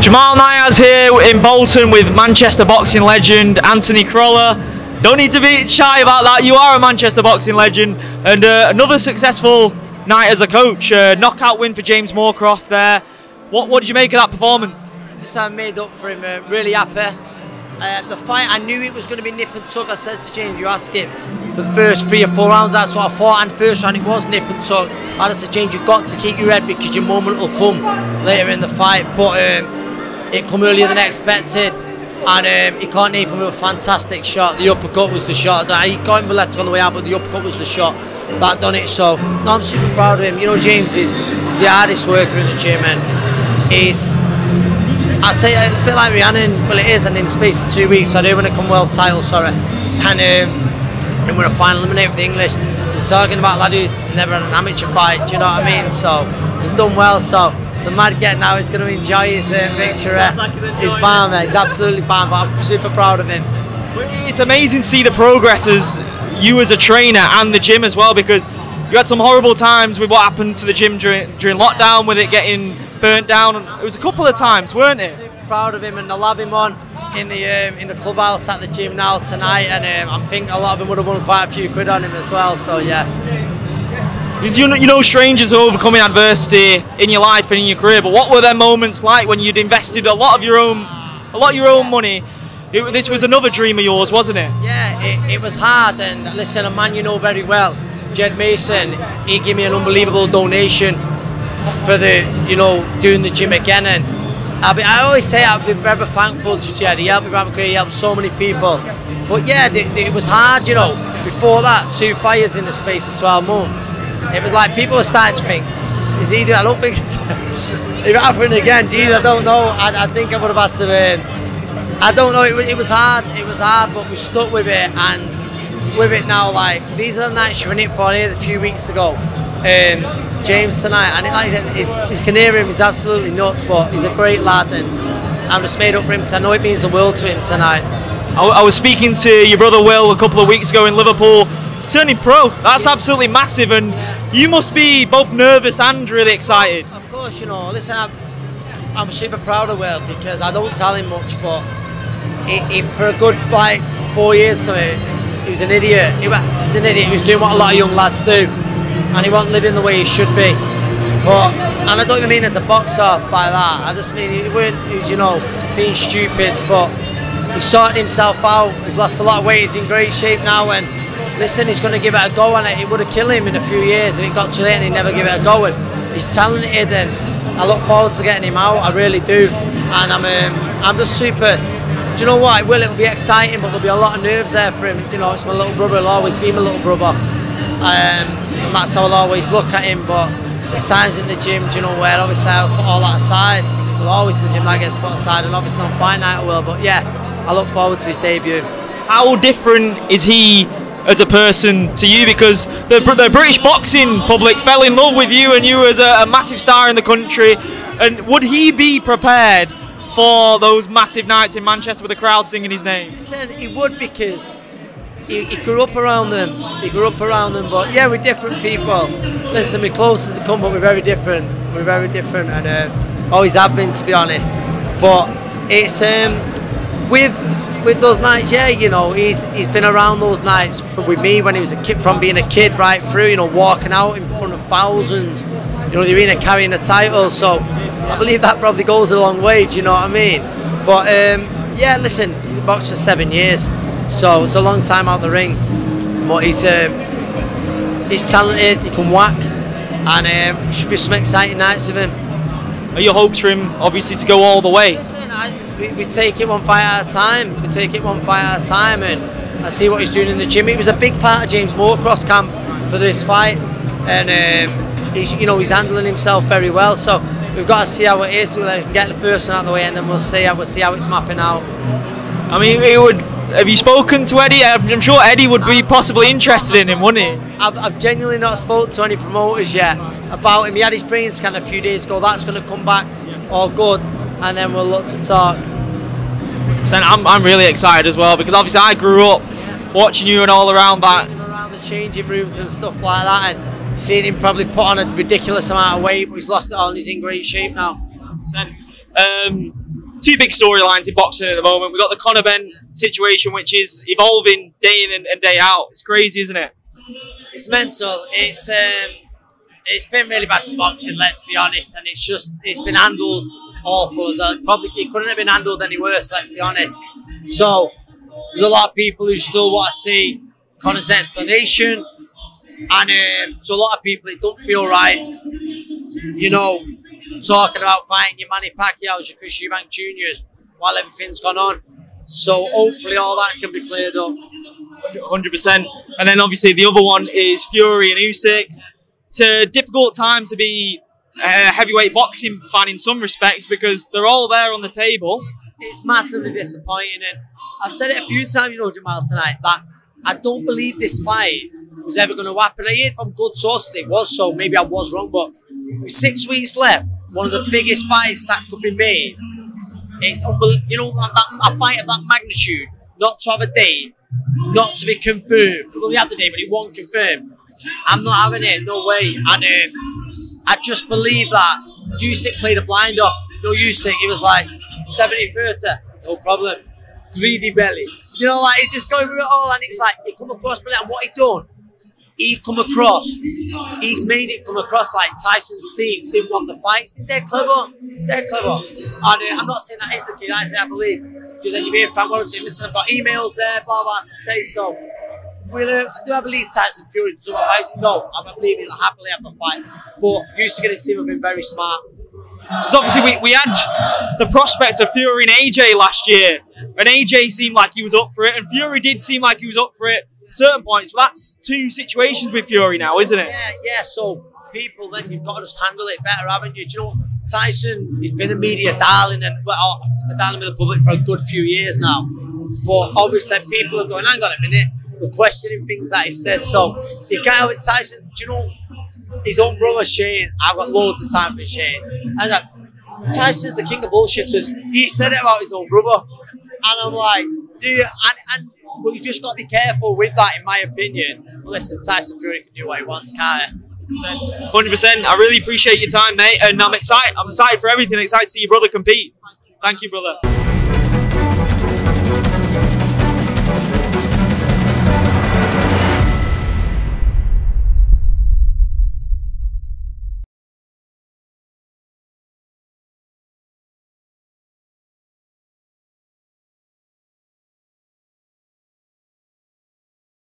Jamal Niaz here in Bolton with Manchester boxing legend Anthony Crolla. Don't need to be shy about that, you are a Manchester boxing legend. And another successful night as a coach, knockout win for James Moorcroft there. What did you make of that performance? So I made up for him, really happy. The fight, I knew it was going to be nip and tuck. I said to James, you ask him for the first 3 or 4 rounds, that's what I thought, and first round it was nip and tuck. And I said, James, you've got to keep your head because your moment will come later in the fight. But it come earlier than expected, and he caught Nathan with a fantastic shot. The uppercut was the shot. He got him with left on the way out, but the uppercut was the shot that done it. So no, I'm super proud of him. You know, James is the hardest worker in the gym, and he's, I say a bit like Rhiannon, well it is, and in the space of 2 weeks, I do win a Commonwealth title, sorry, and we're a final eliminator for the English. You're talking about a lad who's never had an amateur fight, do you know what I mean? So they've done well, so the mad get now is going to enjoy his victory. He's balm, he's absolutely balm, but I'm super proud of him. It's amazing to see the progress as you as a trainer and the gym as well, because you had some horrible times with what happened to the gym during lockdown with it getting burnt down. It was a couple of times, weren't it? Super proud of him, and I'll have him on in the clubhouse at the gym now tonight, and I think a lot of them would have won quite a few quid on him as well. So yeah. You know strangers are overcoming adversity in your life and in your career, but what were their moments like when you'd invested a lot of your own money? This was another dream of yours, wasn't it? Yeah, it was hard, and listen, a man you know very well, Jed Mason, he gave me an unbelievable donation for doing the gym again, and I always say I've been very thankful to Jed. He helped me around my career, he helped so many people. But yeah, it was hard, you know. Before that, 2 fires in the space of 12 months. It was like people were starting to think, is he doing? I don't think if it happened again, geez, I don't know. I think I would have had to. I don't know. It was hard. It was hard, but we stuck with it, and with it now. Like, these are the nights you're in it for. Here a few weeks ago, James tonight, and you can hear him. He's absolutely nuts, but he's a great lad, and I'm just made up for him because I know it means the world to him tonight. I was speaking to your brother Will a couple of weeks ago in Liverpool. Turning pro, that's absolutely massive, and you must be both nervous and really excited. Of course, you know, listen, I'm super proud of Will because I don't tell him much, but he for a good 4 years, so he was an idiot. He was doing what a lot of young lads do, and he wasn't living the way he should be. And I don't even mean as a boxer by that. I just mean he weren't, you know, being stupid, but he sorted himself out. He's lost a lot of weight. He's in great shape now, and listen, he's going to give it a go, and it would have killed him in a few years if it got too late and he never give it a go. And he's talented, and I look forward to getting him out. I really do, and I'm just super. Do you know what? It'll be exciting, but there'll be a lot of nerves there for him. You know, it's my little brother. He'll always be my little brother, and that's how I'll always look at him. But there's times in the gym, do you know, where obviously I'll put all that aside. Well, always in the gym that gets put aside, and obviously on fight night I will. But yeah, I look forward to his debut. How different is he as a person to you, because the British boxing public fell in love with you, and you as a massive star in the country, and would he be prepared for those massive nights in Manchester with the crowd singing his name? He would, because he grew up around them. But yeah, we're different people. Listen, we're close as they come, but we're very different. And always have been, to be honest. But it's with those nights, yeah, you know, he's been around those nights with me when he was a kid, from being a kid right through, you know, walking out in front of thousands, you know, the arena carrying a title. So I believe that probably goes a long way, do you know what I mean? But yeah, listen, he boxed for 7 years, so it's a long time out the ring. But he's talented, he can whack, and should be some exciting nights with him. Are your hopes for him, obviously, to go all the way? Listen, we take it one fight at a time. And I see what he's doing in the gym. It was a big part of James Moorcroft's camp for this fight, and he's handling himself very well. So we've got to see how it is. We'll get the first one out of the way, and then we'll see how it's mapping out. I mean, have you spoken to Eddie? I'm sure Eddie would be possibly interested in him, wouldn't he? I've genuinely not spoken to any promoters yet about him. He had his brain scan a few days ago. That's going to come back all good, and then we'll look to talk. I'm really excited as well, because obviously I grew up watching you and all around that. Around the changing rooms and stuff like that, and seeing him probably put on a ridiculous amount of weight, but he's lost it all and he's in great shape now. two big storylines in boxing at the moment. We've got the Conor Benn situation, which is evolving day in and day out. It's crazy, isn't it? It's mental. It's been really bad for boxing, let's be honest, and it's been handled awful. Probably it couldn't have been handled any worse, let's be honest. So there's a lot of people who still want to see Conor's explanation, and so a lot of people, it don't feel right, you know, talking about fighting your Manny Pacquiao's, your Chris Eubank Jr.'s while everything's gone on. So hopefully all that can be cleared up. 100%. And then obviously the other one is Fury and Usyk. It's a difficult time to be a heavyweight boxing fan in some respects because they're all there on the table. It's massively disappointing, and I've said it a few times, you know, Jamal, tonight, that I don't believe this fight was ever going to happen. I heard from good sources it was, so maybe I was wrong, but with 6 weeks left, one of the biggest fights that could be made. It's unbelievable, you know, a fight of that magnitude, not to have a date, not to be confirmed. Well, they had the date, but it wasn't confirmed. I'm not having it, no way. And I just believe that Usyk played a blinder. You know, Usyk, he was like 70-30, no problem. Greedy belly. You know, like, he's just going with it all, and it's like, he come across brilliant. And what he done, he's made it come across like Tyson's team didn't want the fights. They're clever. They're clever. And I'm not saying that is the key. I say I believe. Because then you be a fan, won't say, listen, I've got emails there, blah, blah, to say so. Do I believe Tyson Fury to fights? No, I believe he'll happily have the fight. But Usyk and his team have been very smart. Because obviously we had the prospect of Fury and AJ last year, and AJ seemed like he was up for it, and Fury did seem like he was up for it at certain points. But that's two situations with Fury now, isn't it? Yeah. So people, then you've got to just handle it better, haven't you? Do you know, Tyson, he's been a media darling and a darling with the public for a good few years now. But obviously people are going, hang on a minute. We're questioning things that he says. So you can't help it, Tyson. Do you know his own brother Shane? I've got loads of time for Shane. And I'm like, Tyson's the king of bullshitters. He said it about his own brother, and I'm like, dude, but you just got to be careful with that, in my opinion. But listen, Tyson Fury can do what he wants, can't he? 100%. I really appreciate your time, mate, and I'm excited. I'm excited for everything. Excited to see your brother compete. Thank you, brother.